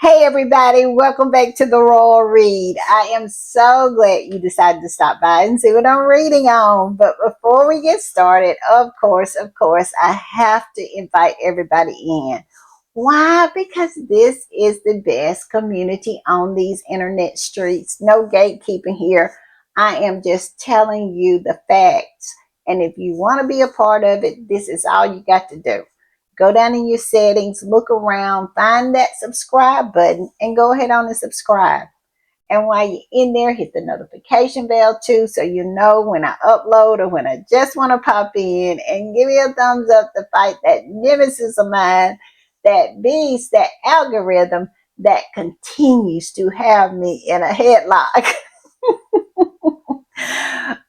Hey everybody, welcome back to the Royal Read. I am so glad you decided to stop by and see what I'm reading on. But before we get started, of course, I have to invite everybody in. Why? Because this is the best community on these internet streets. No gatekeeping here. I am just telling you the facts. And if you want to be a part of it, this is all you got to do. Go down in your settings, look around, find that subscribe button, and go ahead on and subscribe. And while you're in there, hit the notification bell too, so you know when I upload or when I just want to pop in, and give me a thumbs up to fight that nemesis of mine, that beast, that algorithm that continues to have me in a headlock.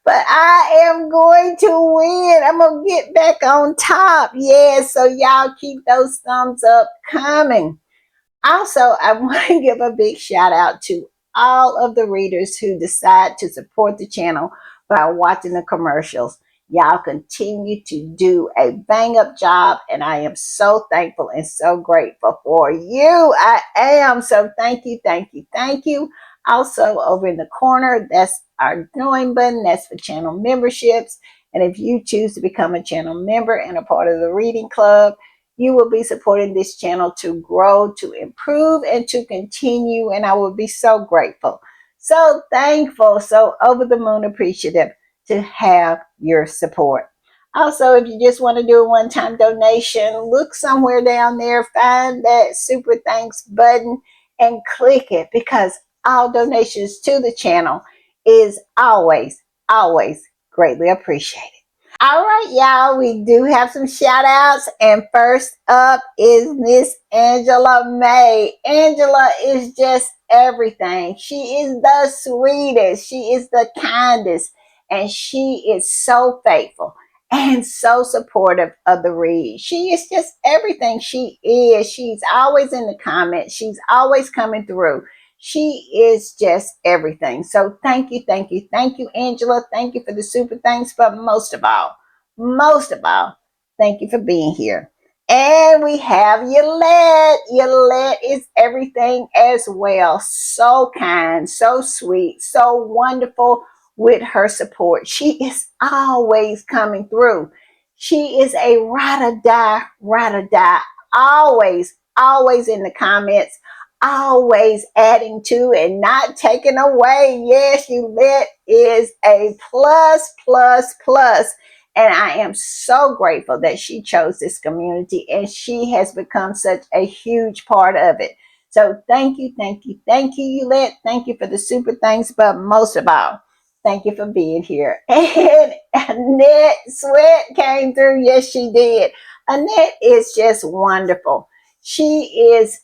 But I am going to win. I'm going to get back on top. Yeah, so y'all keep those thumbs up coming. Also, I want to give a big shout out to all of the readers who decide to support the channel by watching the commercials. Y'all continue to do a bang up job, and I am so thankful and so grateful for you. I am. So thank you, thank you, thank you. Also, over in the corner, that's our join button. That's for channel memberships. And if you choose to become a channel member and a part of the reading club, you will be supporting this channel to grow, to improve, and to continue. And I will be so grateful, so thankful, so over the moon appreciative to have your support. Also, if you just want to do a one-time donation, look somewhere down there, find that super thanks button and click it, because all donations to the channel is always greatly appreciated. All right, y'all, we do have some shout outs. And first up is Miss Angela May. Angela is just everything. She is the sweetest. She is the kindest. And she is so faithful and so supportive of the read. She is just everything she is. She's always in the comments. She's always coming through. She is just everything. So thank you, thank you, thank you, Angela. Thank you for the super thanks, but most of all, thank you for being here. And we have Yolette. Yolette is everything as well. So kind, so sweet, so wonderful with her support. She is always coming through. She is a ride or die. Always in the comments, always adding to and not taking away. Yes, Yolette is a plus, plus, plus. And I am so grateful that she chose this community, and she has become such a huge part of it. So thank you, thank you, thank you, Yolette. Thank you for the super thanks, but most of all, thank you for being here. And Annette Sweat came through. Yes, she did. Annette is just wonderful. She is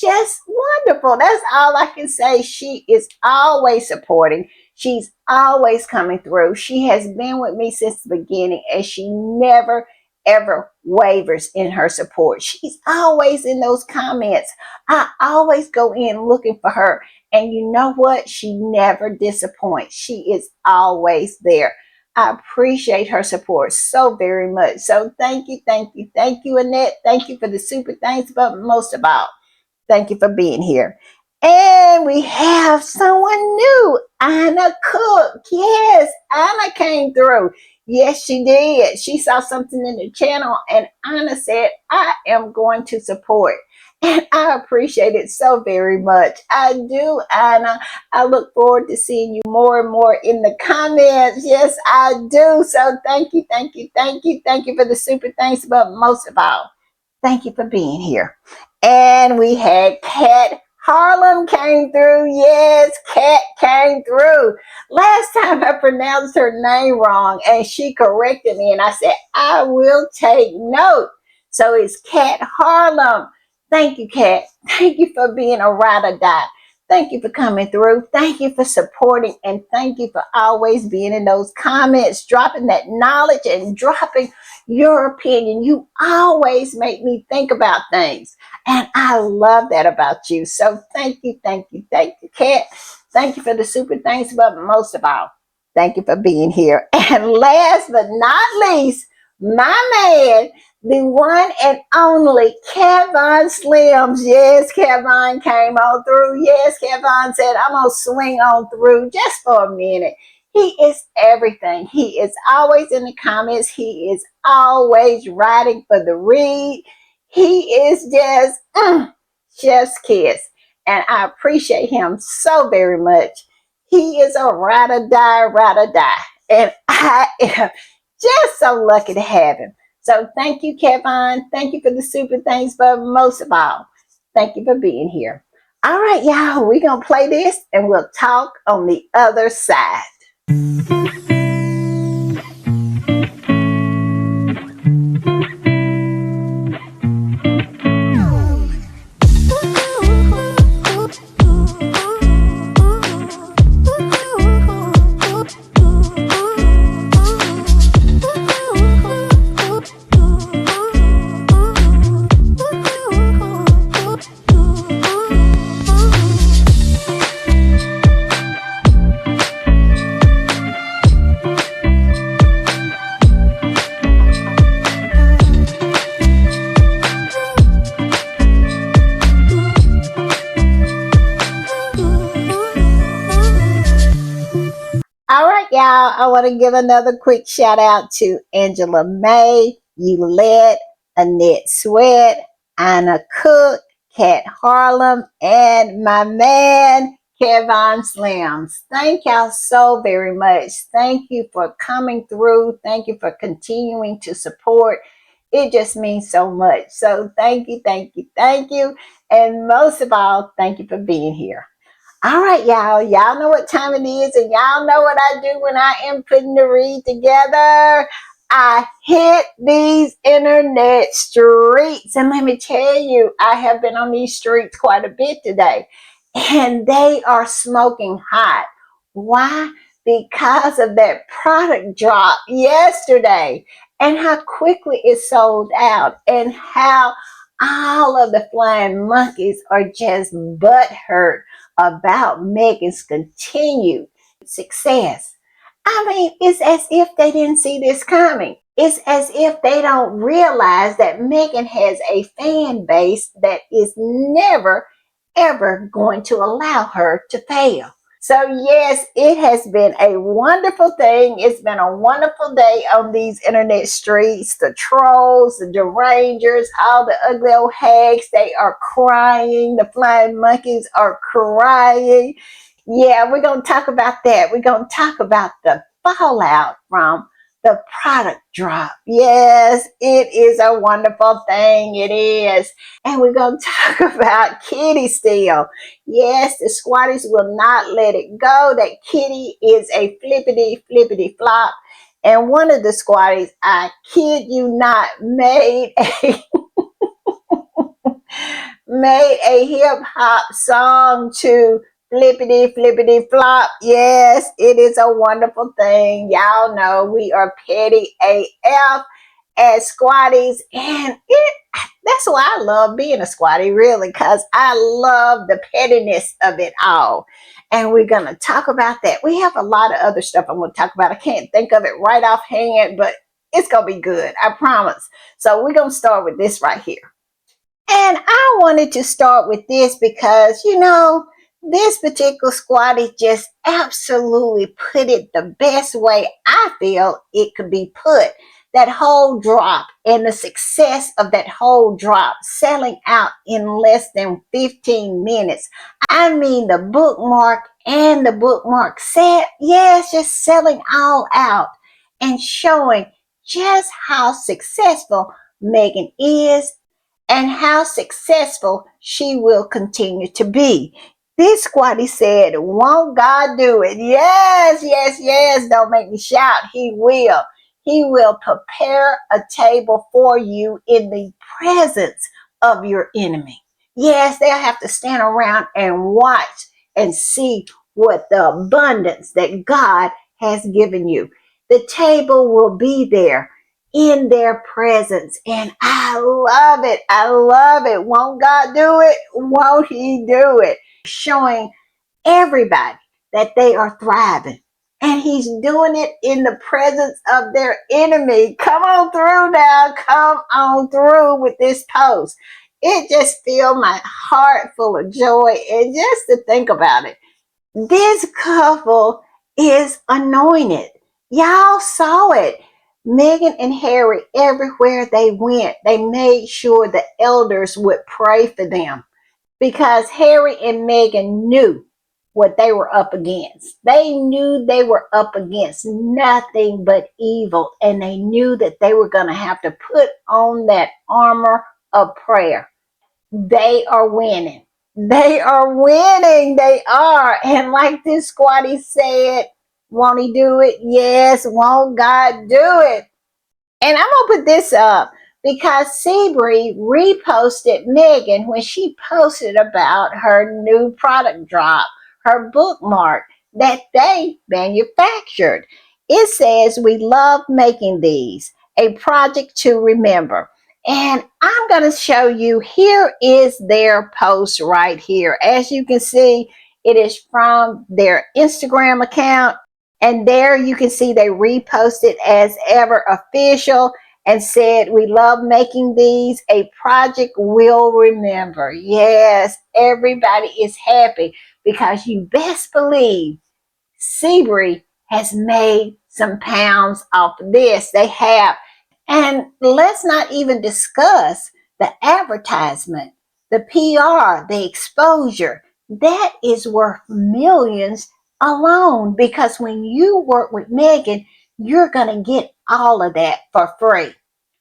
just wonderful. That's all I can say. She is always supporting. She's always coming through. She has been with me since the beginning, and she never, ever wavers in her support. She's always in those comments. I always go in looking for her. And you know what? She never disappoints. She is always there. I appreciate her support so very much. So thank you, thank you, thank you, Annette. Thank you for the super thanks, but most of all, thank you for being here. And we have someone new, Anna Cook. Yes, Anna came through. Yes, she did. She saw something in the channel, and Anna said, I am going to support. And I appreciate it so very much. I do, Anna. I look forward to seeing you more and more in the comments. Yes, I do. So thank you, thank you, thank you. Thank you for the super thanks, but most of all, thank you for being here. And we had Kat Harlem came through. Yes, Kat came through. Last time I pronounced her name wrong, and she corrected me, and I said, I will take note. So it's Kat Harlem. Thank you, Kat. Thank you for being a ride or die. Thank you for coming through. Thank you for supporting, and thank you for always being in those comments, dropping that knowledge and dropping your opinion. You always make me think about things, and I love that about you. So thank you, thank you, thank you, Kat. Thank you for the super thanks, but most of all, thank you for being here. And last but not least, my man, the one and only Kevin Slims. Yes, Kevin came on through. Yes, Kevin said, I'm going to swing on through just for a minute. He is everything. He is always in the comments. He is always writing for the read. He is just kiss. And I appreciate him so very much. He is a ride or die, ride or die. And I am just so lucky to have him. So thank you, Kevin. Thank you for the super things, but most of all, thank you for being here. All right, y'all, we're going to play this and we'll talk on the other side. All right, y'all. I want to give another quick shout out to Angela May, Eulette, Annette Sweat, Anna Cook, Kat Harlem, and my man, Kevin Slims. Thank y'all so very much. Thank you for coming through. Thank you for continuing to support. It just means so much. So thank you, thank you, thank you. And most of all, thank you for being here. All right, y'all. Y'all know what time it is, and y'all know what I do when I am putting the read together. I hit these internet streets, and let me tell you, I have been on these streets quite a bit today, and they are smoking hot. Why? Because of that product drop yesterday, and how quickly it sold out, and how all of the flying monkeys are just butthurt about Meghan's continued success. I mean, it's as if they didn't see this coming. It's as if they don't realize that Meghan has a fan base that is never, ever going to allow her to fail. So, yes, it has been a wonderful thing. It's been a wonderful day on these internet streets. The trolls, the derangers, all the ugly old hags, they are crying. The flying monkeys are crying. Yeah, we're going to talk about that. We're going to talk about the fallout from the product drop. Yes, it is a wonderful thing. It is. And we're going to talk about Kitty still. Yes, the squatties will not let it go. That Kitty is a flippity flop. And one of the squatties, I kid you not, made a hip hop song to flippity flop. Yes, it is a wonderful thing. Y'all know we are petty AF as squatties, and that's why I love being a squatty, really, because I love the pettiness of it all. And we're going to talk about that. We have a lot of other stuff I'm going to talk about. I can't think of it right offhand, but it's going to be good. I promise. So we're going to start with this right here. And I wanted to start with this because, this particular squatty just absolutely put it the best way I feel it could be put. That whole drop and the success of that whole drop selling out in less than 15 minutes. I mean, the bookmark and the bookmark set, yes, just selling all out and showing just how successful Meghan is and how successful she will continue to be. This squatty said, won't God do it? Yes, yes, yes. Don't make me shout. He will. He will prepare a table for you in the presence of your enemy. Yes, they'll have to stand around and watch and see what the abundance that God has given you. The table will be there in their presence. And I love it. I love it. Won't God do it? Won't He do it? Showing everybody that they are thriving. And he's doing it in the presence of their enemy. Come on through now. Come on through with this post. It just filled my heart full of joy. And just to think about it, this couple is anointed. Y'all saw it. Meghan and Harry, everywhere they went, they made sure the elders would pray for them because Harry and Meghan knew what they were up against. They knew they were up against nothing but evil, and they knew that they were going to have to put on that armor of prayer. They are winning. They are winning. They are. And like this squatty said, won't he do it? Yes. Won't God do it? And I'm gonna put this up because Seabree reposted Meghan when she posted about her new product drop, her bookmark that they manufactured. It says, "We love making these, a project to remember." And I'm going to show you, here is their post right here. As you can see, it is from their Instagram account. And there you can see they reposted as ever official and said, "We love making these, a project we'll remember." Yes, everybody is happy because you best believe Seabree has made some pounds off of this. They have. And let's not even discuss the advertisement, the PR, the exposure. That is worth millions alone because when you work with Meghan, you're going to get all of that for free.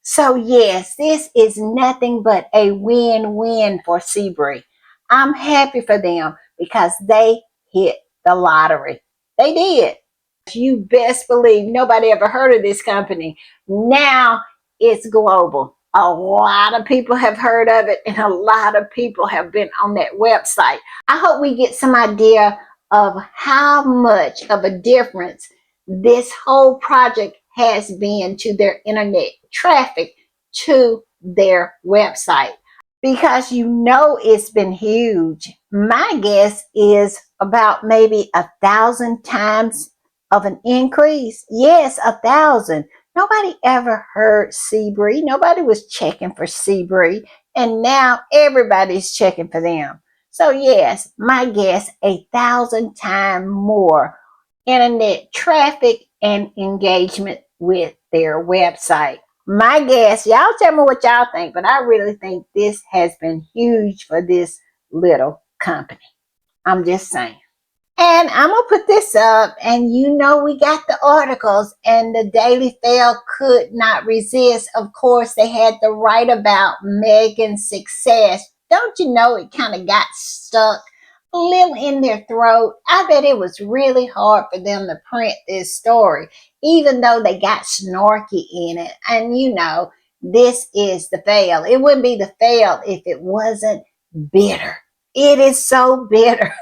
So, yes, this is nothing but a win-win for Seabree. I'm happy for them because they hit the lottery. They did. You best believe nobody ever heard of this company. Now it's global. A lot of people have heard of it, and a lot of people have been on that website. I hope we get some idea of how much of a difference this whole project has been to their internet traffic to their website, because you know it's been huge. My guess is about maybe 1,000 times of an increase. Yes, 1,000. Nobody ever heard Seabree. Nobody was checking for Seabree, and now everybody's checking for them. So yes, my guess, 1,000 times more internet traffic and engagement with their website. My guess, y'all tell me what y'all think, but I really think this has been huge for this little company. I'm just saying. And I'm going to put this up, and you know we got the articles, and the Daily Fail could not resist. Of course, they had to write about Meghan's success. Don't you know it kind of got stuck a little in their throat? I bet it was really hard for them to print this story, even though they got snarky in it. And you know, this is the fail. It wouldn't be the fail if it wasn't bitter. It is so bitter.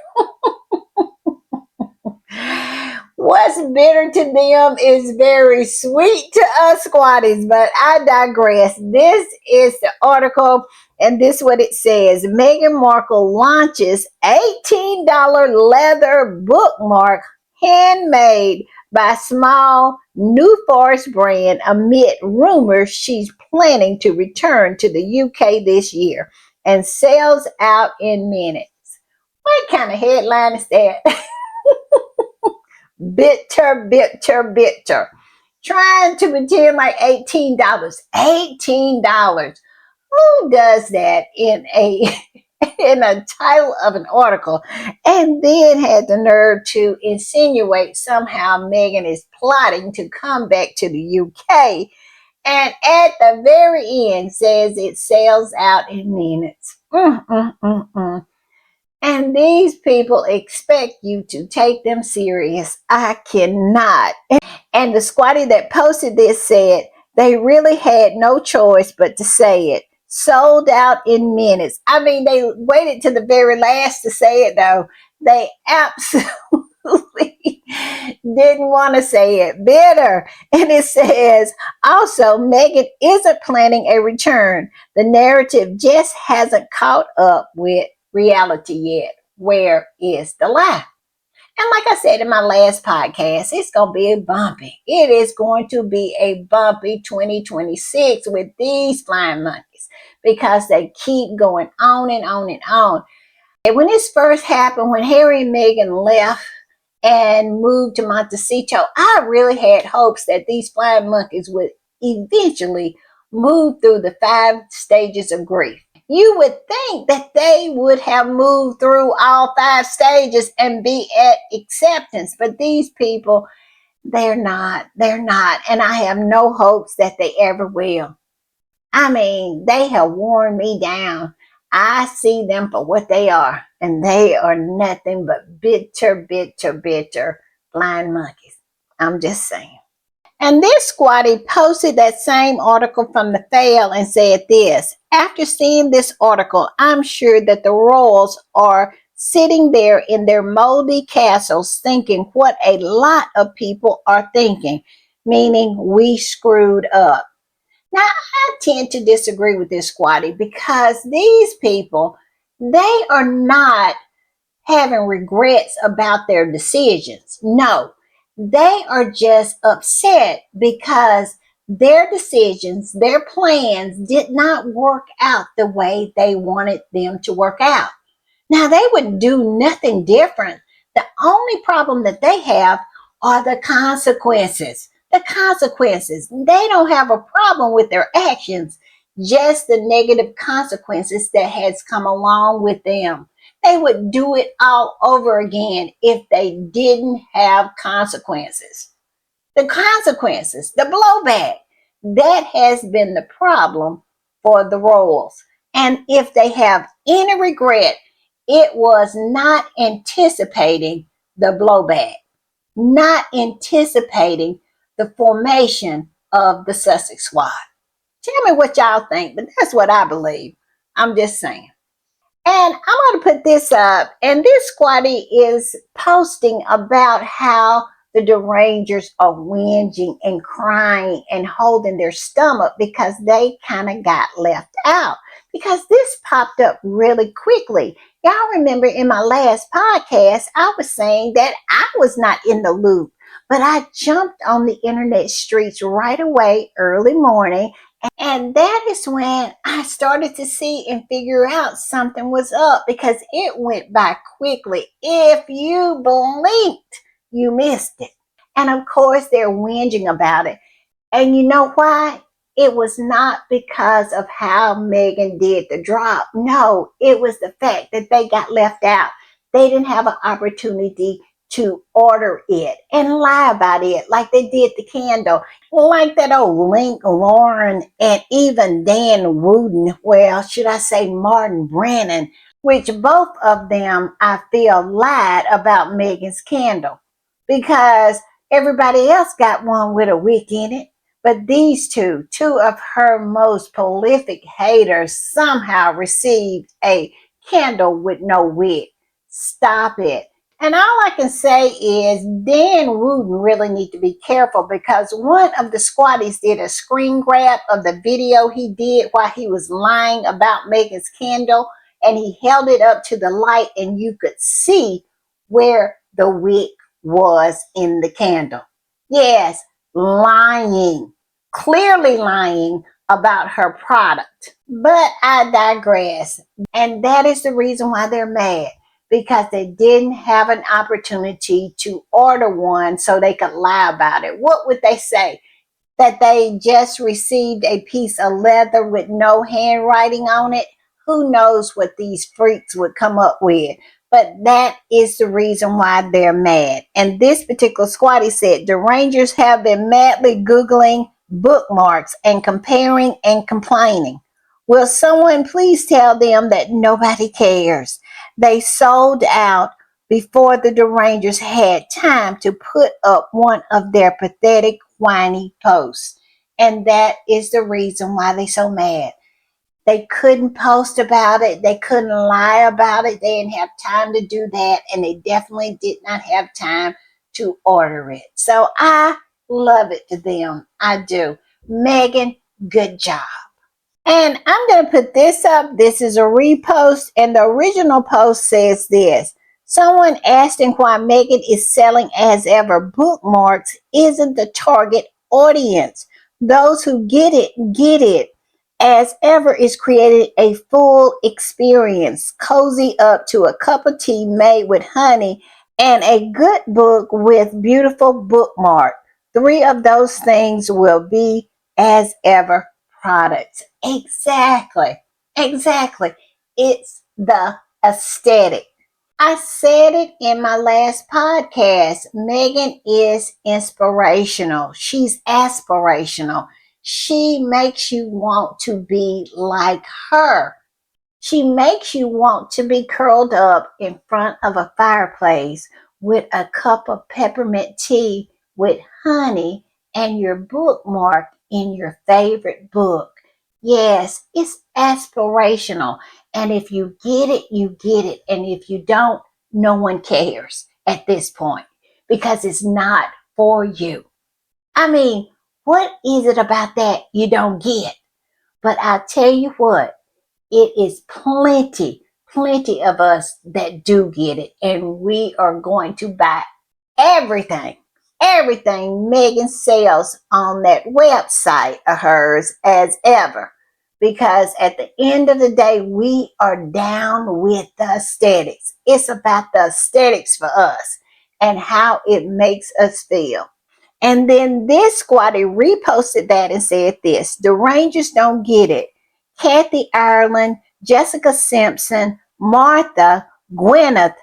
What's bitter to them is very sweet to us squatties, but I digress. This is the article, and this is what it says. Meghan Markle launches $18 leather bookmark handmade by small New Forest brand amid rumors she's planning to return to the UK this year and sells out in minutes. What kind of headline is that? Bitter, bitter, bitter. Trying to pretend like $18. $18. Who does that in a in a title of an article, and then had the nerve to insinuate somehow Meghan is plotting to come back to the UK, and at the very end says it sells out in minutes. And these people expect you to take them serious. I cannot. And the squatty that posted this said they really had no choice but to say it. Sold out in minutes. I mean, they waited to the very last to say it, though. They absolutely didn't want to say it. Bitter. And it says, also, Meghan isn't planning a return. The narrative just hasn't caught up with reality yet. Where is the lie? And like I said in my last podcast, it's going to be a bumpy. It is going to be a bumpy 2026 with these flying monkeys because they keep going on and on and on. And when this first happened, when Harry and Meghan left and moved to Montecito, I really had hopes that these flying monkeys would eventually move through the 5 stages of grief. You would think that they would have moved through all 5 stages and be at acceptance, but these people, they're not. They're not. And I have no hopes that they ever will. I mean, they have worn me down. I see them for what they are, and they are nothing but bitter, bitter, bitter blind monkeys. I'm just saying. And this squatty posted that same article from the Fail and said this: after seeing this article, I'm sure that the royals are sitting there in their moldy castles thinking what a lot of people are thinking, meaning we screwed up. Now, I tend to disagree with this squatty because these people, they are not having regrets about their decisions. No, they are just upset because their decisions, their plans did not work out the way they wanted them to work out. Now, they would do nothing different. The only problem that they have are the consequences. The consequences. They don't have a problem with their actions, just the negative consequences that has come along with them. They would do it all over again if they didn't have consequences. The consequences, the blowback, that has been the problem for the royals. And if they have any regret, it was not anticipating the blowback, not anticipating the formation of the Sussex Squad. Tell me what y'all think, but that's what I believe. I'm just saying. And I'm going to put this up, and this squatty is posting about how the Derangers are whinging and crying and holding their stomach because they kind of got left out. Because this popped up really quickly. Y'all remember in my last podcast, I was saying that I was not in the loop, but I jumped on the internet streets right away early morning, and that is when I started to see and figure out something was up because it went by quickly. If you blinked, you missed it. And of course, they're whinging about it. And you know why? It was not because of how Meghan did the drop. No, it was the fact that they got left out. They didn't have an opportunity to order it and lie about it like they did the candle. Like that old Link Lauren and even Dan Wooden, well, should I say Martin Brennan, which both of them I feel lied about Meghan's candle because everybody else got one with a wick in it. But these two of her most prolific haters, somehow received a candle with no wick. Stop it. And all I can say is Dan Wooden really need to be careful because one of the squatties did a screen grab of the video he did while he was lying about Meghan's candle, and he held it up to the light and you could see where the wick was in the candle. Yes, lying, clearly lying about her product. But I digress. And that is the reason why they're mad, because they didn't have an opportunity to order one so they could lie about it. What would they say? That they just received a piece of leather with no handwriting on it? Who knows what these freaks would come up with? But that is the reason why they're mad. And this particular squatty said, the Rangers have been madly Googling bookmarks and comparing and complaining. Will someone please tell them that nobody cares? They sold out before the Derangers had time to put up one of their pathetic, whiny posts. And that is the reason why they're so mad. They couldn't post about it. They couldn't lie about it. They didn't have time to do that. And they definitely did not have time to order it. So I love it to them. I do. Meghan, good job. And I'm going to put this up. This is a repost. And the original post says this: Someone asking why Meghan is selling as ever bookmarks isn't the target audience. Those who get it, get it. As ever is created a full experience, cozy up to a cup of tea made with honey and a good book with beautiful bookmark. Three of those things will be as ever products. Exactly. Exactly. It's the aesthetic. I said it in my last podcast. Meghan is inspirational. She's aspirational. She makes you want to be like her. She makes you want to be curled up in front of a fireplace with a cup of peppermint tea with honey and your bookmark in your favorite book. Yes, it's aspirational. And if you get it, you get it. And if you don't, no one cares at this point because it's not for you. I mean, what is it about that you don't get? But I'll tell you what, it is plenty of us that do get it. And we are going to buy everything, everything Megan sells on that website of hers as ever. Because at the end of the day, we are down with the aesthetics. It's about the aesthetics for us and how it makes us feel. And then this squatty reposted that and said this: the Rangers don't get it. Kathy Ireland, Jessica Simpson, Martha, Gwyneth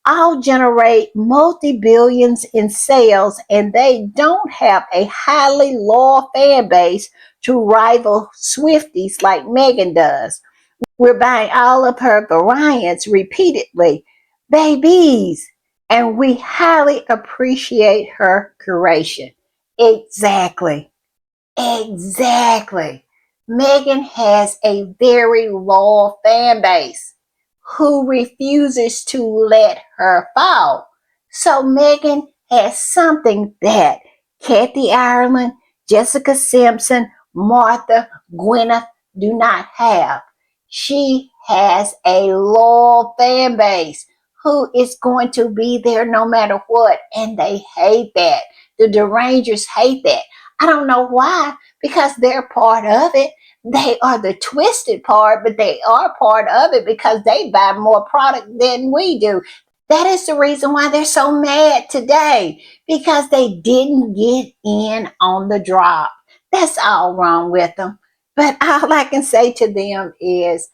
all generate multi-billions in sales, and they don't have a highly loyal fan base to rival Swifties like Meghan does. We're buying all of her variants repeatedly, babies, and we highly appreciate her curation. Exactly. Exactly. Meghan has a very loyal fan base who refuses to let her fall. So Meghan has something that Kathy Ireland, Jessica Simpson, Martha, Gwyneth do not have. She has a loyal fan base who is going to be there no matter what, and they hate that. The Derangers hate that. I don't know why, because they're part of it. They are the twisted part, but they are part of it because they buy more product than we do. That is the reason why they're so mad today, because they didn't get in on the drop. That's all wrong with them. But all I can say to them is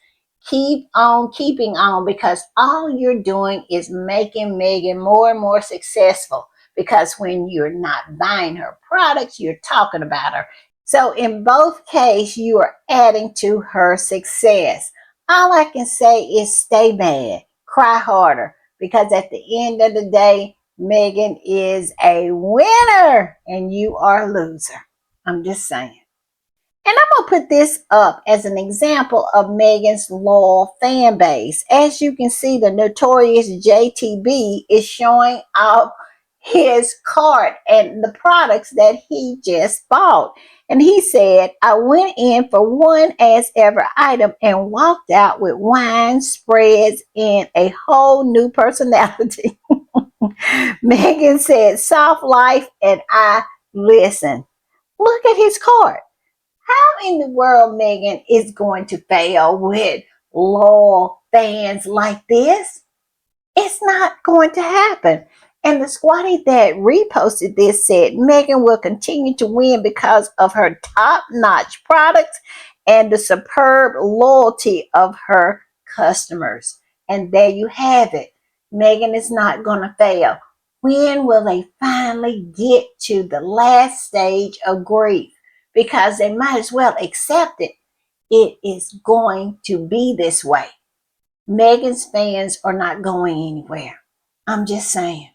keep on keeping on, because all you're doing is making Meghan more and more successful, because when you're not buying her products, you're talking about her. So in both cases, you are adding to her success. All I can say is stay mad, cry harder, because at the end of the day, Meghan is a winner and you are a loser. I'm just saying. And I'm going to put this up as an example of Meghan's loyal fan base. As you can see, the notorious JTB is showing off his cart and the products that he just bought. And he said, I went in for one as ever item and walked out with wine, spreads, and a whole new personality. Meghan said, soft life, and I listen. Look at his cart. How in the world Meghan is going to fail with loyal fans like this? It's not going to happen. And the squatty that reposted this said Meghan will continue to win because of her top-notch products and the superb loyalty of her customers. And there you have it. Meghan is not going to fail. When will they finally get to the last stage of grief? Because they might as well accept it. It is going to be this way. Meghan's fans are not going anywhere. I'm just saying.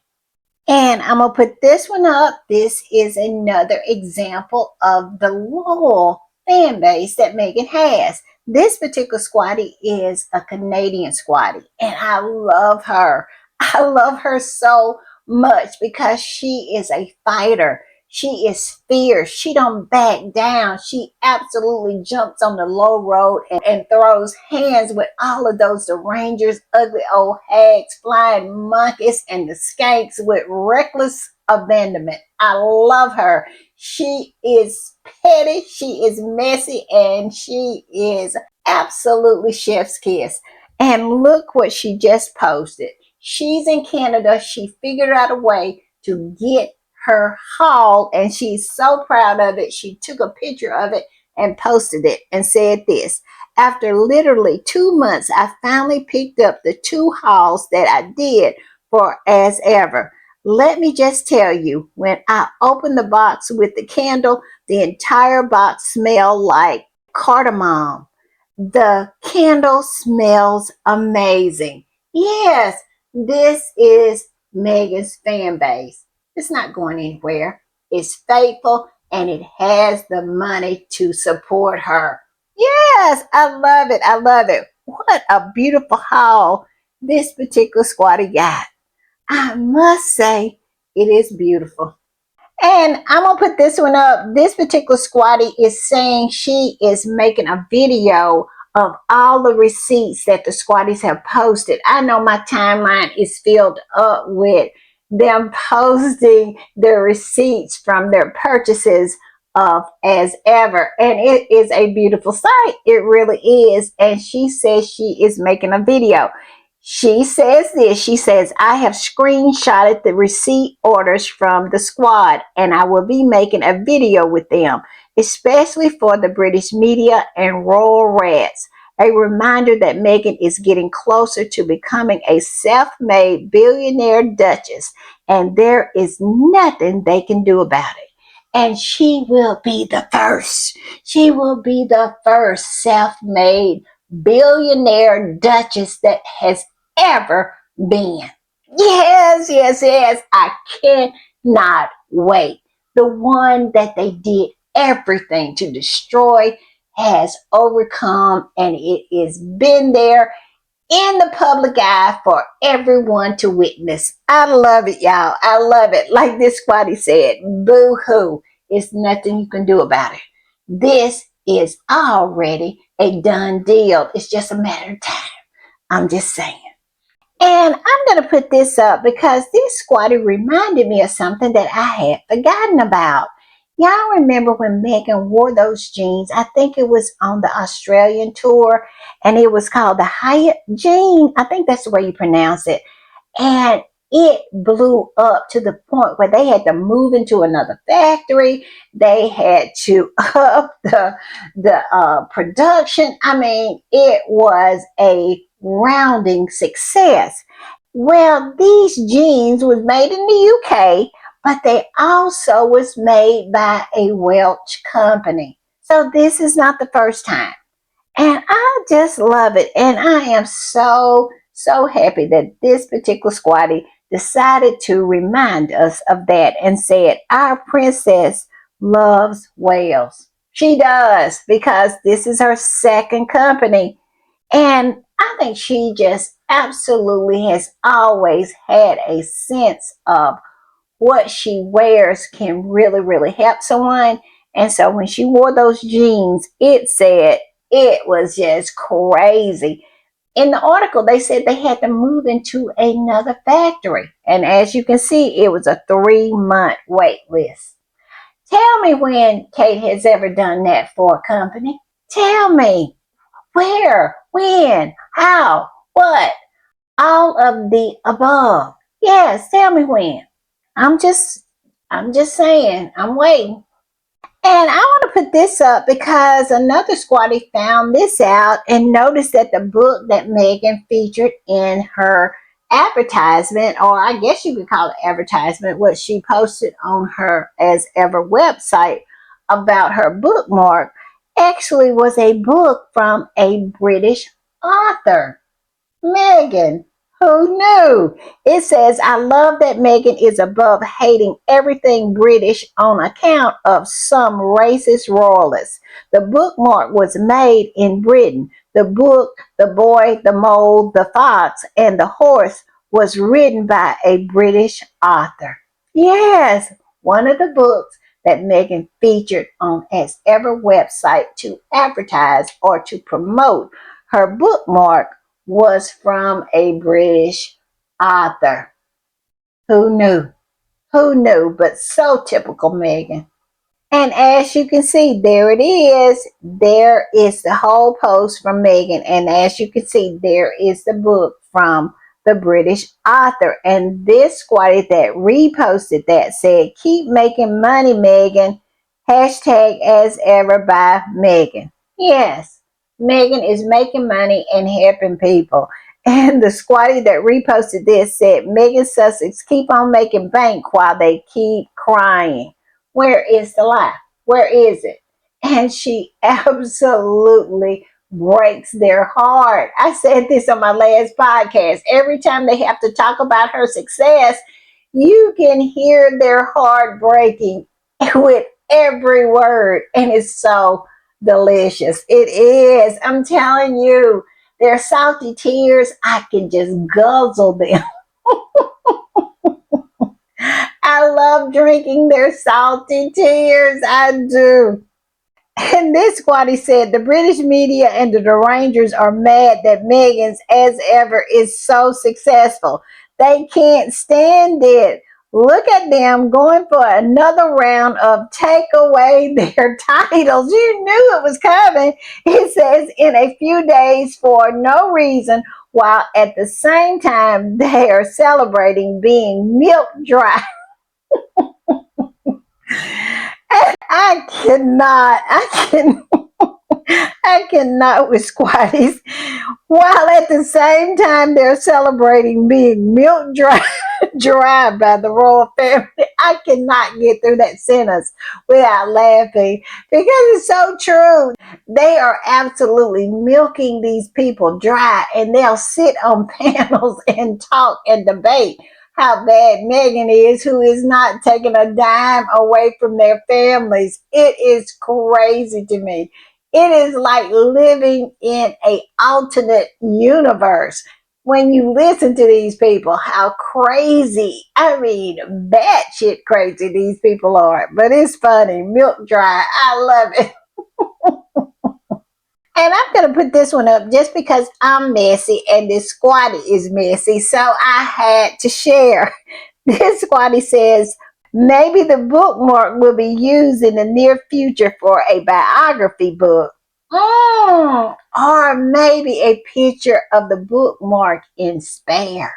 And I'm going to put this one up. This is another example of the loyal fan base that Meghan has. This particular squatty is a Canadian squatty, and I love her. I love her so much because she is a fighter. She is fierce. She don't back down. She absolutely jumps on the low road and throws hands with all of those derangers, ugly old hags, flying monkeys, and the skanks with reckless abandonment. I love her. She is petty, she is messy, and she is absolutely chef's kiss. And look what she just posted. She's in Canada. She figured out a way to get her haul, and she's so proud of it. She took a picture of it and posted it and said this: after literally 2 months, I finally picked up the 2 hauls that I did for as ever. Let me just tell you, when I opened the box with the candle, the entire box smelled like cardamom. The candle smells amazing. Yes, this is Meghan's fan base. It's not going anywhere. It's faithful and it has the money to support her. Yes, I love it. I love it. What a beautiful haul this particular squatter got. I must say, it is beautiful. And I'm going to put this one up. This particular squatty is saying she is making a video of all the receipts that the squatties have posted. I know my timeline is filled up with them posting their receipts from their purchases of as ever. And it is a beautiful sight. It really is. And she says she is making a video. She says this, she says, I have screenshotted the receipt orders from the squad and I will be making a video with them, especially for the British media and royal rats. A reminder that Meghan is getting closer to becoming a self-made billionaire duchess and there is nothing they can do about it. And she will be the first. She will be the first self-made billionaire duchess that has ever been. Yes, yes, yes. I cannot wait. The one that they did everything to destroy has overcome and it has been there in the public eye for everyone to witness. I love it, y'all. I love it. Like this squatty said, boo hoo. It's nothing you can do about it. This is already a done deal. It's just a matter of time. I'm just saying. And I'm going to put this up because this squatty reminded me of something that I had forgotten about. Y'all remember when Meghan wore those jeans? I think it was on the Australian tour, and it was called the Hyatt jean. I think that's the way you pronounce it. And it blew up to the point where they had to move into another factory. They had to up the production. I mean, it was a rounding success. Well, these jeans was made in the UK, but they also was made by a Welsh company. So this is not the first time. And I just love it. And I am so happy that this particular squatty decided to remind us of that and said, our princess loves whales. She does, because this is her second company. And I think she just absolutely has always had a sense of what she wears can really help someone. And so when she wore those jeans, it said it was just crazy. In the article, they said they had to move into another factory. And as you can see, it was a 3-month wait list. Tell me when Kate has ever done that for a company. Tell me. Where? When? How? What? All of the above. Yes, tell me when. I'm just saying, I'm waiting. And I want to put this up because another squatty found this out and noticed that the book that Meghan featured in her advertisement, or I guess you could call it advertisement, what she posted on her As Ever website about her bookmark, actually was a book from a British author. Meghan, who knew? It says, I love that Meghan is above hating everything British on account of some racist royalists. The bookmark was made in Britain. The book, The Boy, the Mole, the Fox, and the Horse was written by a British author. Yes, one of the books that Meghan featured on as ever website to advertise or to promote her bookmark was from a British author. Who knew? Who knew? But so typical Meghan. And as you can see, there it is. There is the whole post from Meghan. And as you can see, there is the book from the British author. And this squatty that reposted that said, "Keep making money, Meghan. Hashtag as ever by Meghan." Yes, Meghan is making money and helping people. And the squatty that reposted this said, "Meghan Sussex keep on making bank while they keep crying. Where is the lie? Where is it?" And she absolutely breaks their heart. I said this on my last podcast. Every time they have to talk about her success, you can hear their heart breaking with every word. And it's so delicious. It is. I'm telling you, their salty tears, I can just guzzle them. I love drinking their salty tears. I do. And this squatty said the British media and the Derangers are mad that Meghan's as ever is so successful. They can't stand it. Look at them going for another round of take away their titles. You knew it was coming. It says in a few days for no reason, while at the same time they are celebrating being milk dry. I cannot with squatties. While at the same time they're celebrating being milk dry by the royal family. I cannot get through that sentence without laughing because it's so true. They are absolutely milking these people dry, and they'll sit on panels and talk and debate how bad Meghan is, who is not taking a dime away from their families. It is crazy to me. It is like living in an alternate universe when you listen to these people, how crazy, I mean, batshit crazy these people are. But it's funny. Milk dry. I love it. And I'm going to put this one up just because I'm messy and this squatty is messy. So I had to share. This squatty says, maybe the bookmark will be used in the near future for a biography book. Or maybe a picture of the bookmark in spare.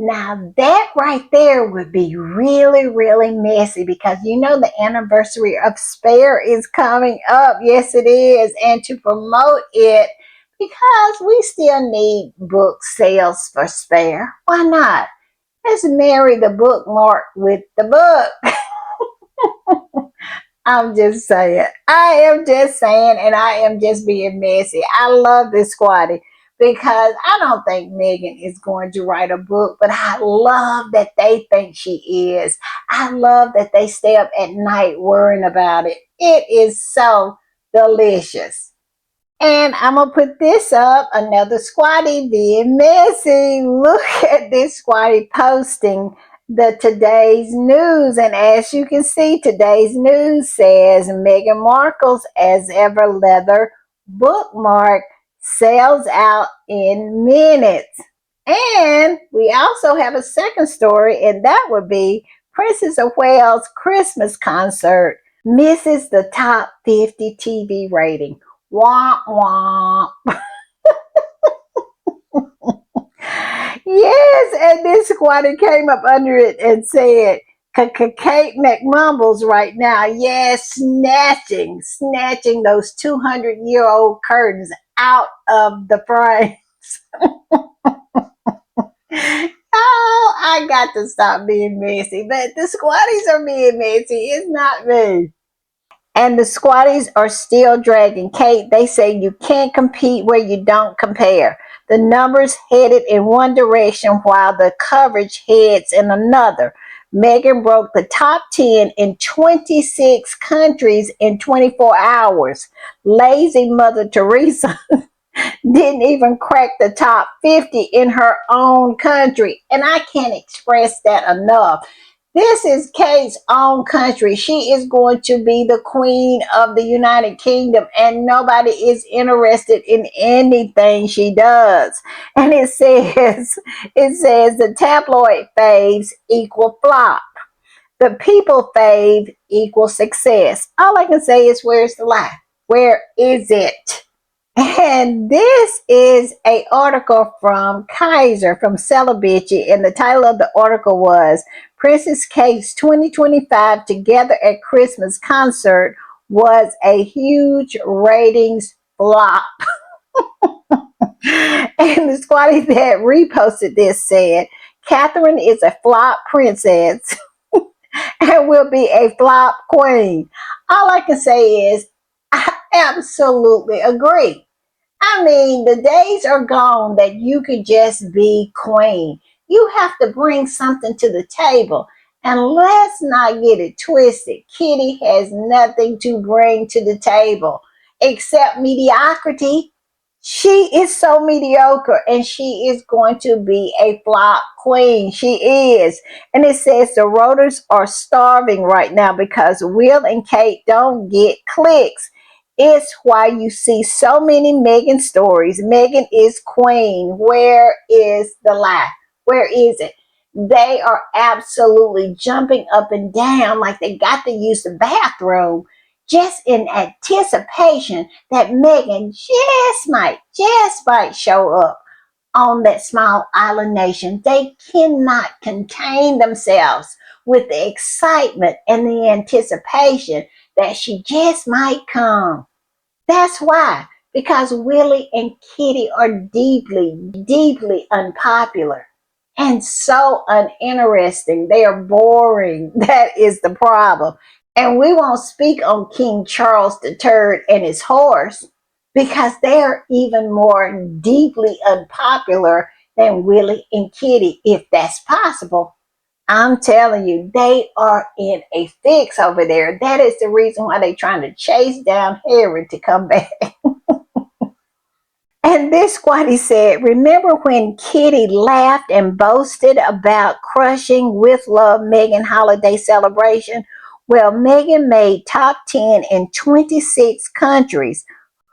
Now that right there would be really, really messy because you know the anniversary of Spare is coming up. Yes, it is. And to promote it, because we still need book sales for Spare, why not? Let's marry the bookmark with the book. I'm just saying. I am just saying, and I am just being messy. I love this squatty because I don't think Meghan is going to write a book, but I love that they think she is. I love that they stay up at night worrying about it. It is so delicious. And I'm going to put this up, another squatty being messy. Look at this squatty posting the today's news. And as you can see, today's news says Meghan Markle's as ever leather bookmark sells out in minutes. And we also have a second story, and that would be Princess of Wales' Christmas concert misses the top 50 TV rating. Womp womp. Yes, and this squatter came up under it and said, Kate McMumbles right now, yes, snatching those 200-year-old curtains out of the frames. Oh, I got to stop being messy, but the squatties are being messy. It's not me. And the squatties are still dragging. Kate, they say you can't compete where you don't compare. The numbers headed in one direction while the coverage heads in another. Meghan broke the top 10 in 26 countries in 24 hours. Lazy Mother Teresa didn't even crack the top 50 in her own country. And I can't express that enough. This is Kate's own country. She is going to be the queen of the United Kingdom, and nobody is interested in anything she does. And it says the tabloid faves equal flop. The people fave equals success. All I can say is, where's the lie? Where is it? And this is a article from Kaiser from Celebrity, and the title of the article was Princess Kate's 2025 Together at Christmas concert was a huge ratings flop. And the squatty that reposted this said, Catherine is a flop princess and will be a flop queen. All I can say is, I absolutely agree. I mean, the days are gone that you could just be queen. You have to bring something to the table. And let's not get it twisted. Kitty has nothing to bring to the table except mediocrity. She is so mediocre and she is going to be a flop queen. She is. And it says the rotors are starving right now because Will and Kate don't get clicks. It's why you see so many Meghan stories. Meghan is queen. Where is the lie? Where is it? They are absolutely jumping up and down like they got to use the bathroom just in anticipation that Meghan just might show up on that small island nation. They cannot contain themselves with the excitement and the anticipation that she just might come. That's why, because Willie and Kitty are deeply, deeply unpopular and so uninteresting. They are boring. That is the problem. And we won't speak on King Charles III and his horse because they are even more deeply unpopular than Willie and Kitty, if that's possible. I'm telling you, they are in a fix over there. That is the reason why they're trying to chase down Harry to come back. And this squatty said, remember when Kitty laughed and boasted about crushing with love Meghan holiday celebration? Well, Meghan made top 10 in 26 countries.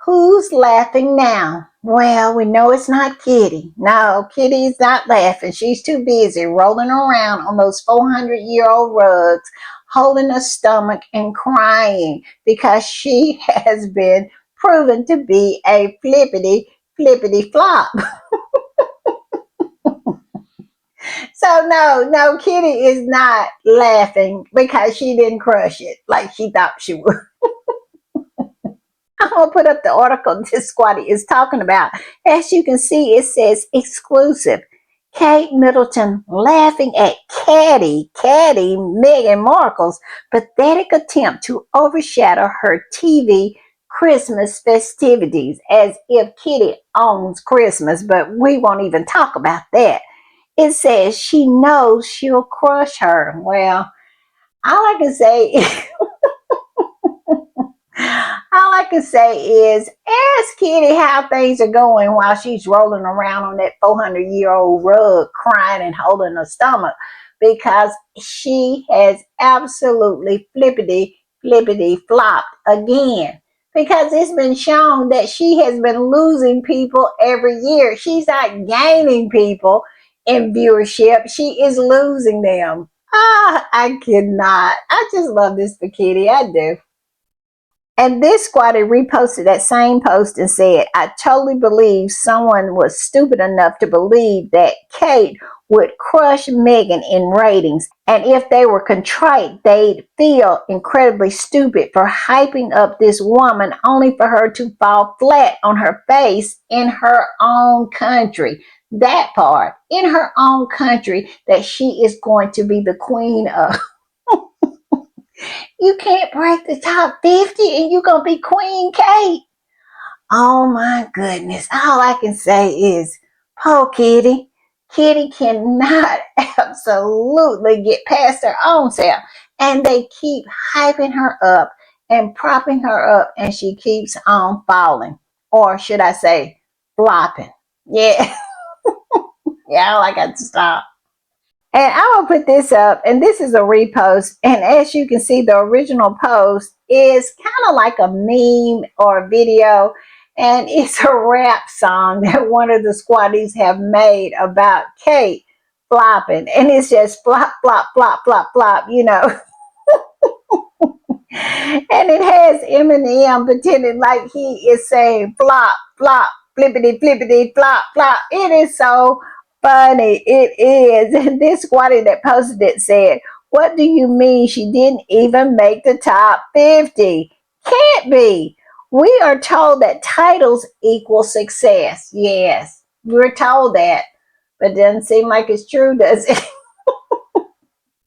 Who's laughing now? Well, we know it's not Kitty. No, Kitty's not laughing. She's too busy rolling around on those 400-year-old rugs, holding her stomach and crying because she has been proven to be a flippity flop. So no, Kitty is not laughing because she didn't crush it like she thought she would. I'm gonna put up the article this squatty is talking about. As you can see, it says exclusive. Kate Middleton laughing at Caddy, Meghan Markle's pathetic attempt to overshadow her TV Christmas festivities, as if Kitty owns Christmas, but we won't even talk about that. It says she knows she'll crush her. Well, all I can say all I can say is ask Kitty how things are going while she's rolling around on that 400-year-old rug crying and holding her stomach, because she has absolutely flippity flopped again. Because it's been shown that she has been losing people every year. She's not gaining people in viewership. She is losing them. I cannot. I just love this for Kitty. I do. And this squatter reposted that same post and said, I totally believe someone was stupid enough to believe that Kate would crush Meghan in ratings. And if they were contrite, they'd feel incredibly stupid for hyping up this woman only for her to fall flat on her face in her own country. That part, in her own country, that she is going to be the queen of. You can't break the top 50 and you're going to be Queen Kate. Oh my goodness. All I can say is, poor Kitty. Kitty cannot absolutely get past her own self. And they keep hyping her up and propping her up, and she keeps on falling. Or should I say, flopping. Yeah. Yeah, I got to stop. And I'm going to put this up, and this is a repost. And as you can see, the original post is kind of like a meme or a video. And it's a rap song that one of the squatties have made about Kate flopping. And it's just flop, flop, flop, flop, flop, you know. And it has Eminem pretending like he is saying flop, flop, flippity, flippity, flop, flop. It is so funny. It is. And this squatty that posted it said, "What do you mean she didn't even make the top 50? Can't be. We are told that titles equal success." Yes, we're told that. But it doesn't seem like it's true, does it?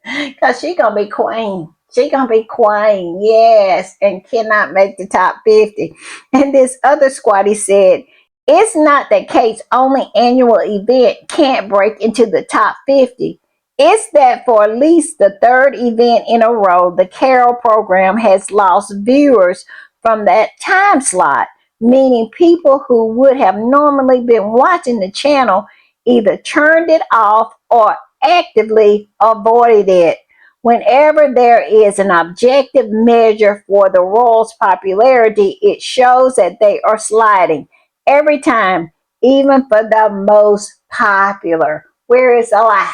Because she going to be queen. She going to be queen, yes, and cannot make the top 50. And this other squatty said, "It's not that Kate's only annual event can't break into the top 50. It's that for at least the third event in a row, the Carol program has lost viewers from that time slot, meaning people who would have normally been watching the channel either turned it off or actively avoided it. Whenever there is an objective measure for the royals' popularity, it shows that they are sliding every time, even for the most popular." Where is the lie?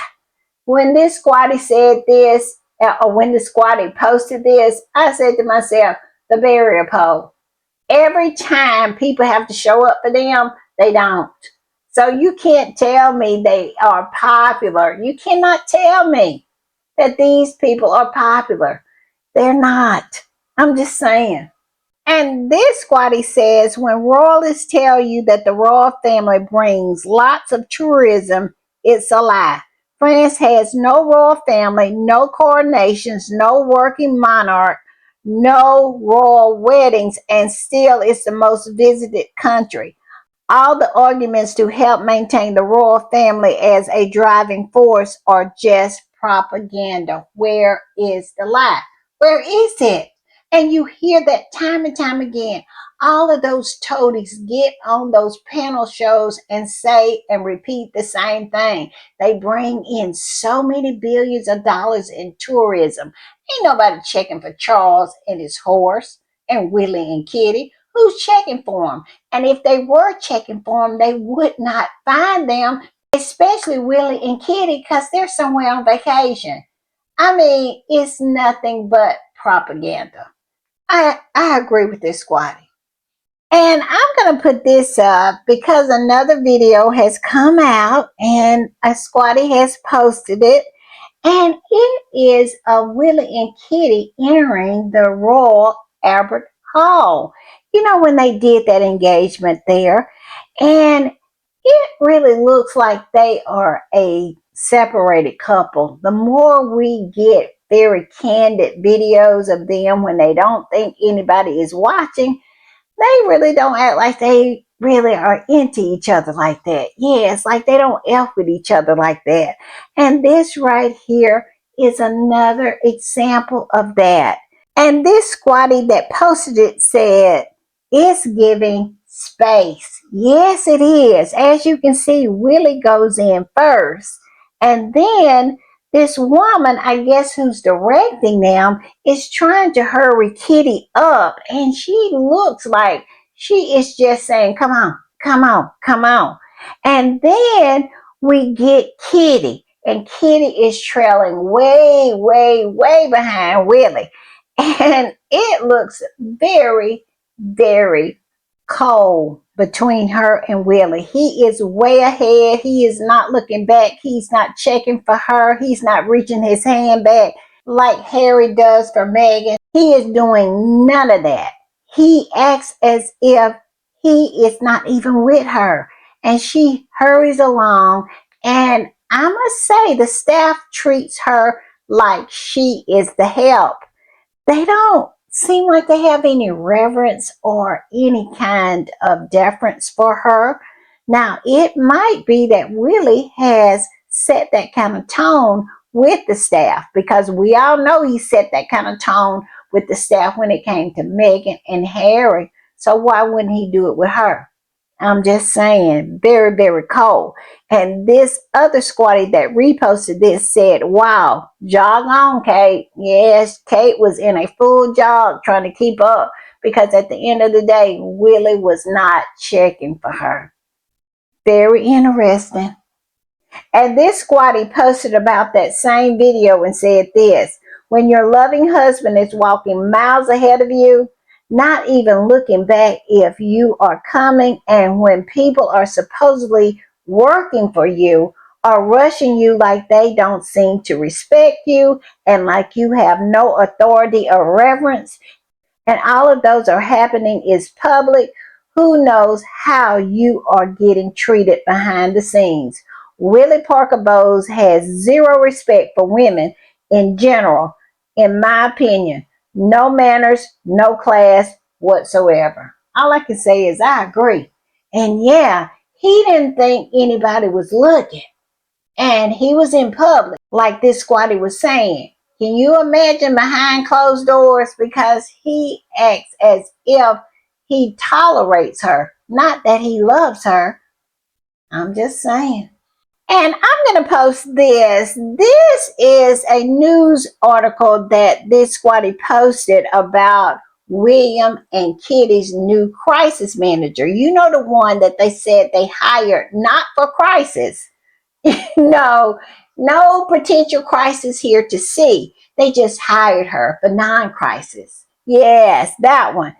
When this squatty said this, or when the squatty posted this, I said to myself, the barrier pole. Every time people have to show up for them, they don't. So you can't tell me they are popular. You cannot tell me that these people are popular. They're not. I'm just saying. And this squatty says, when royalists tell you that the royal family brings lots of tourism, it's a lie. France has no royal family, no coronations, no working monarch, no royal weddings, and still it's the most visited country. All the arguments to help maintain the royal family as a driving force are just propaganda. Where is the lie? Where is it? And you hear that time and time again. All of those toadies get on those panel shows and say and repeat the same thing. They bring in so many billions of dollars in tourism. Ain't nobody checking for Charles and his horse and Willie and Kitty. Who's checking for them? And if they were checking for them, they would not find them, especially Willie and Kitty, because they're somewhere on vacation. I mean, it's nothing but propaganda. I agree with this squatty. And I'm going to put this up because another video has come out and a squatty has posted it. And it is of Willie and Kitty entering the Royal Albert Hall. You know, when they did that engagement there. And it really looks like they are a separated couple. The more we get very candid videos of them when they don't think anybody is watching, they really don't act like they really are into each other like that. Yeah, it's like they don't F with each other like that. And this right here is another example of that. And this squatty that posted it said, "It's giving space." Yes, it is. As you can see, Willie goes in first. And then this woman, I guess, who's directing them, is trying to hurry Kitty up. And she looks like she is just saying, "Come on, come on, come on." And then we get Kitty. And Kitty is trailing way, way, way behind Willie. And it looks very, very cold between her and Willie. He is way ahead. He is not looking back. He's not checking for her. He's not reaching his hand back like Harry does for Meghan. He is doing none of that. He acts as if he is not even with her. And she hurries along. And I must say, the staff treats her like she is the help. They don't seem like they have any reverence or any kind of deference for her. Now, it might be that Willie has set that kind of tone with the staff, because we all know he set that kind of tone with the staff when it came to Meghan and Harry. So why wouldn't he do it with her? I'm just saying, very, very cold. And this other squatty that reposted this said, wow, jog on, Kate. Yes, Kate was in a full jog trying to keep up because at the end of the day, Willie was not checking for her. Very interesting. And this squatty posted about that same video and said this: when your loving husband is walking miles ahead of you, not even looking back if you are coming, and when people are supposedly working for you are rushing you like they don't seem to respect you and like you have no authority or reverence, and all of those are happening is public, who knows how you are getting treated behind the scenes. Willie Parker Bowles has zero respect for women in general, in my opinion. No manners, no class whatsoever. All I can say is I agree. And yeah, he didn't think anybody was looking. And he was in public, like this squatty was saying. Can you imagine behind closed doors? Because he acts as if he tolerates her, not that he loves her. I'm just saying. And I'm going to post this. This is a news article that this squatty posted about William and Kitty's new crisis manager. You know, the one that they said they hired not for crisis. No, no potential crisis here to see. They just hired her for non-crisis. Yes, that one.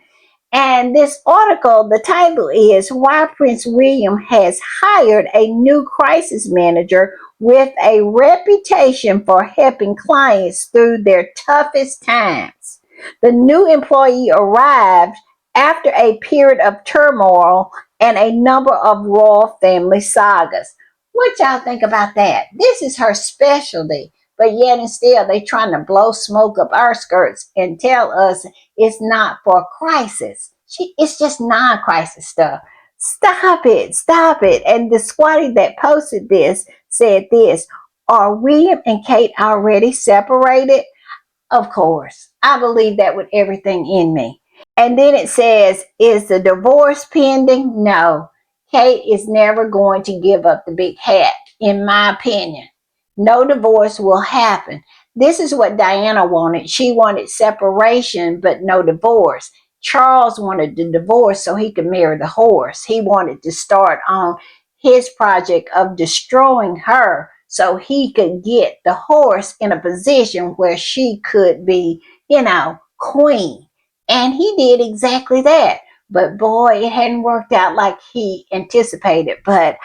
And this article, the title is Why Prince William Has Hired a New Crisis Manager with a Reputation for Helping Clients Through Their Toughest Times. The new employee arrived after a period of turmoil and a number of royal family sagas. What y'all think about that? This is her specialty, but yet and still they trying to blow smoke up our skirts and tell us it's not for crisis. It's just non-crisis stuff. Stop it, stop it. And the squatty that posted this said this: are William and Kate already separated? Of course. I believe that with everything in me. And then it says, is the divorce pending? No. Kate is never going to give up the big hat, in my opinion. No divorce will happen. This is what Diana wanted. She wanted separation, but no divorce. Charles wanted the divorce so he could marry the horse. He wanted to start on his project of destroying her so he could get the horse in a position where she could be, queen. And he did exactly that. But boy, it hadn't worked out like he anticipated. But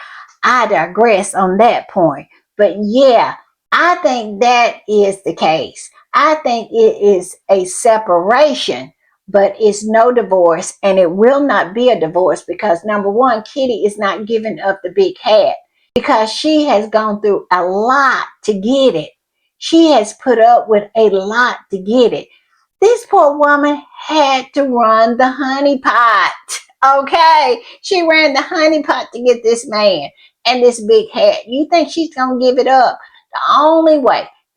I digress on that point. But yeah, I think that is the case. I think it is a separation, but it's no divorce, and it will not be a divorce because number one, Kitty is not giving up the big hat because she has gone through a lot to get it. She has put up with a lot to get it. This poor woman had to run the honey pot. Okay, she ran the honey pot to get this man and this big hat. You think she's gonna give it up?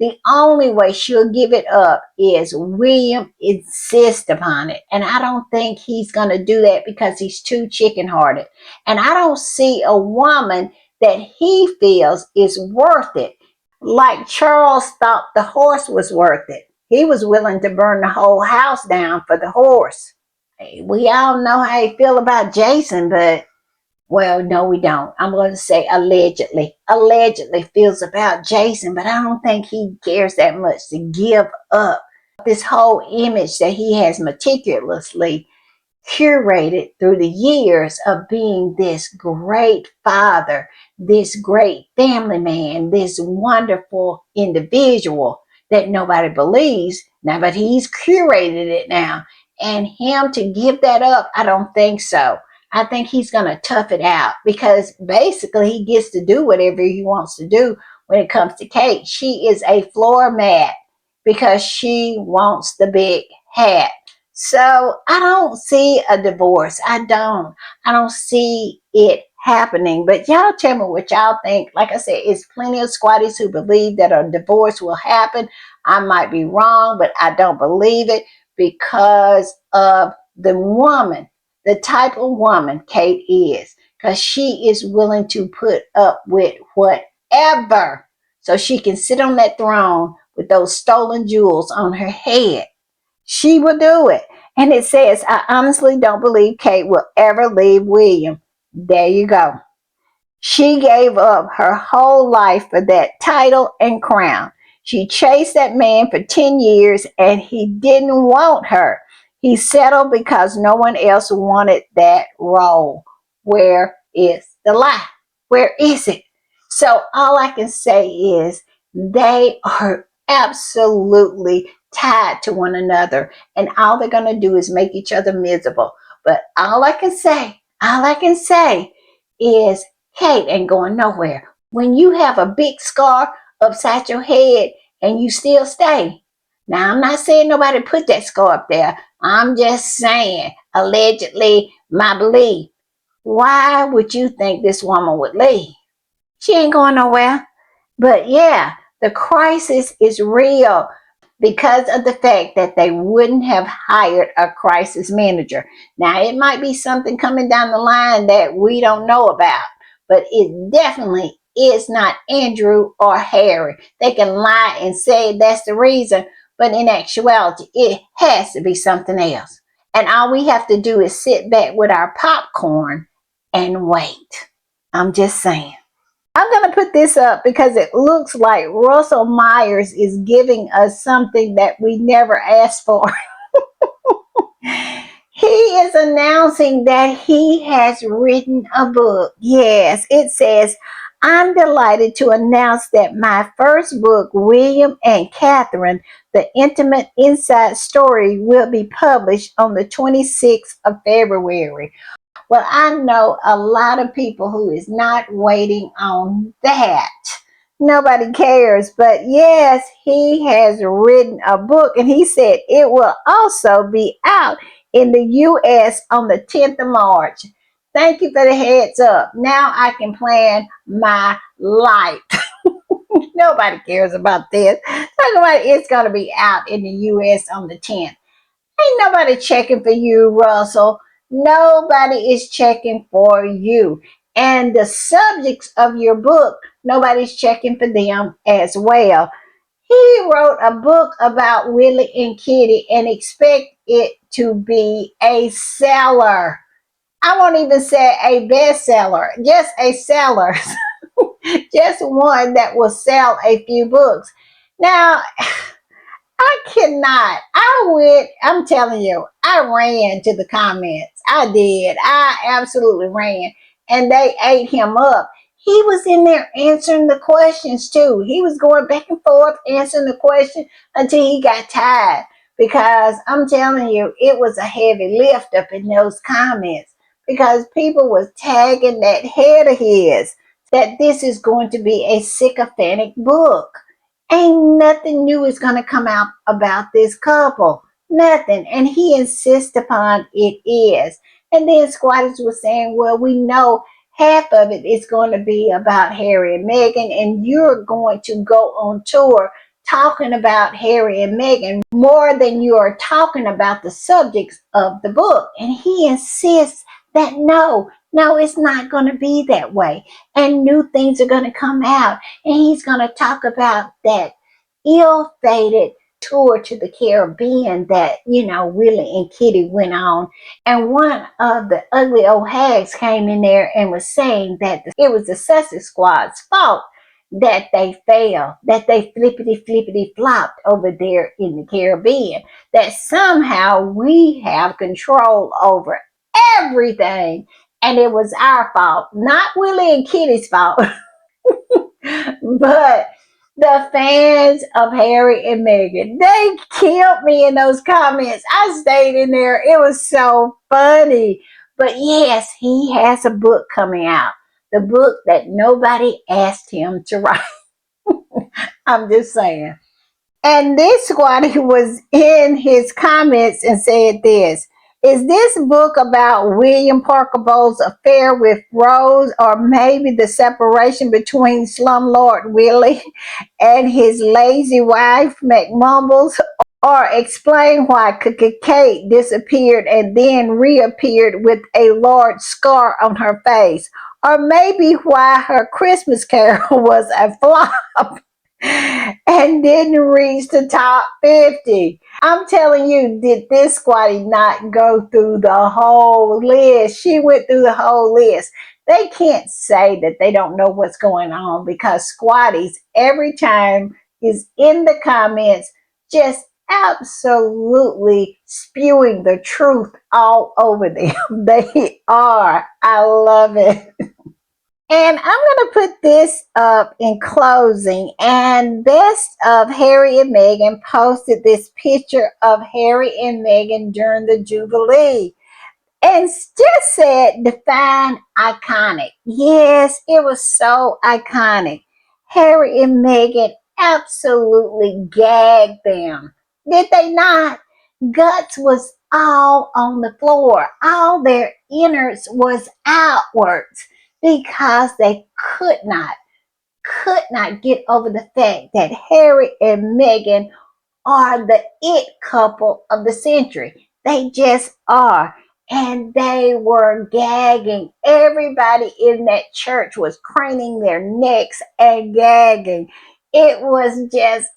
The only way she'll give it up is William insists upon it. And I don't think he's gonna do that because he's too chicken hearted. And I don't see a woman that he feels is worth it. Like Charles thought the horse was worth it. He was willing to burn the whole house down for the horse. Hey, we all know how he feel about Jason, but well, no, we don't. I'm going to say allegedly. Allegedly feels about Jason, but I don't think he cares that much to give up this whole image that he has meticulously curated through the years of being this great father, this great family man, this wonderful individual that nobody believes now, but he's curated it now. And him to give that up, I don't think so. I think he's going to tough it out because basically he gets to do whatever he wants to do when it comes to Kate. She is a floor mat because she wants the big hat. So I don't see a divorce. I don't. I don't see it happening. But y'all tell me what y'all think. Like I said, it's plenty of squatties who believe that a divorce will happen. I might be wrong, but I don't believe it because of the woman, the type of woman Kate is. because she is willing to put up with whatever so she can sit on that throne with those stolen jewels on her head. She will do it. And it says, I honestly don't believe Kate will ever leave William. There you go. She gave up her whole life for that title and crown. She chased that man for 10 years and he didn't want her. He settled because no one else wanted that role. Where is the lie? Where is it? So all I can say is they are absolutely tied to one another, and all they're going to do is make each other miserable. But all I can say is Kate ain't going nowhere. When you have a big scar upside your head and you still stay. Now, I'm not saying nobody put that scar up there. I'm just saying, allegedly, my belief. Why would you think this woman would leave? She ain't going nowhere. But yeah, the crisis is real because of the fact that they wouldn't have hired a crisis manager. Now, it might be something coming down the line that we don't know about, but it definitely is not Andrew or Harry. They can lie and say that's the reason, but in actuality, it has to be something else. And all we have to do is sit back with our popcorn and wait. I'm just saying. I'm going to put this up because it looks like Russell Myers is giving us something that we never asked for. He is announcing that he has written a book. Yes, it says, I'm delighted to announce that my first book, William and Catherine, The Intimate Inside Story, will be published on the 26th of February. Well, I know a lot of people who is not waiting on that. Nobody cares. But yes, he has written a book and he said it will also be out in the U.S. on the 10th of March. Thank you for the heads up. Now I can plan my life. Nobody cares about this. Talk about it's going to be out in the U.S. on the 10th. Ain't nobody checking for you, Russell. Nobody is checking for you. And the subjects of your book, nobody's checking for them as well. He wrote a book about Willie and Kitty and expect it to be a seller. I won't even say a bestseller, just a seller. Just one that will sell a few books. Now, I cannot. I'm telling you, I ran to the comments. I did. I absolutely ran. And they ate him up. He was in there answering the questions too. He was going back and forth answering the question until he got tired. Because I'm telling you, it was a heavy lift up in those comments. Because people was tagging that head of his that this is going to be a sycophantic book. Ain't nothing new is going to come out about this couple. Nothing. And he insists upon it is. And then squatters were saying, well, we know half of it is going to be about Harry and Meghan, and you're going to go on tour talking about Harry and Meghan more than you are talking about the subjects of the book. And he insists that no, it's not going to be that way. And new things are going to come out. And he's going to talk about that ill-fated tour to the Caribbean that, Willie and Kitty went on. And one of the ugly old hags came in there and was saying that it was the Sussex Squad's fault that they failed, that they flippity flopped over there in the Caribbean, that somehow we have control over everything. And it was our fault, not Willie and Kitty's fault. But the fans of Harry and Meghan, they killed me in those comments. I stayed in there. It was so funny. But yes, he has a book coming out. The book that nobody asked him to write. I'm just saying. And this squatter was in his comments and said this. Is this book about William Parker Bowles' affair with Rose, or maybe the separation between Slumlord Willie and his lazy wife, McMumbles? or explain why Cookie Kate disappeared and then reappeared with a large scar on her face, or maybe why her Christmas Carol was a flop and didn't reach the top 50. I'm telling you, did this squatty not go through the whole list? She went through the whole list. They can't say that they don't know what's going on, because squatties every time is in the comments just absolutely spewing the truth all over them. They are. I love it. And I'm going to put this up in closing. And Best of Harry and Meghan posted this picture of Harry and Meghan during the Jubilee and just said, define iconic. Yes, it was so iconic. Harry and Meghan absolutely gagged them. Did they not? Guts was all on the floor. All their innards was outwards because they could not get over the fact that Harry and Meghan are the it couple of the century. They just are. And they were gagging. Everybody in that church was craning their necks and gagging. It was just,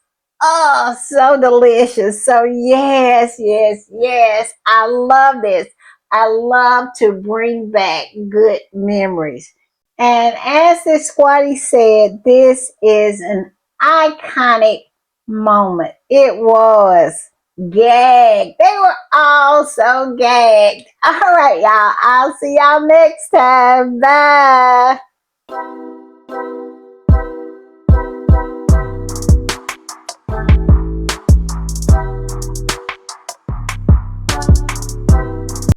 oh, so delicious. So, yes, yes, yes. I love this. I love to bring back good memories. And as the squatty said, this is an iconic moment. It was gagged. They were all so gagged. All right, y'all. I'll see y'all next time. Bye.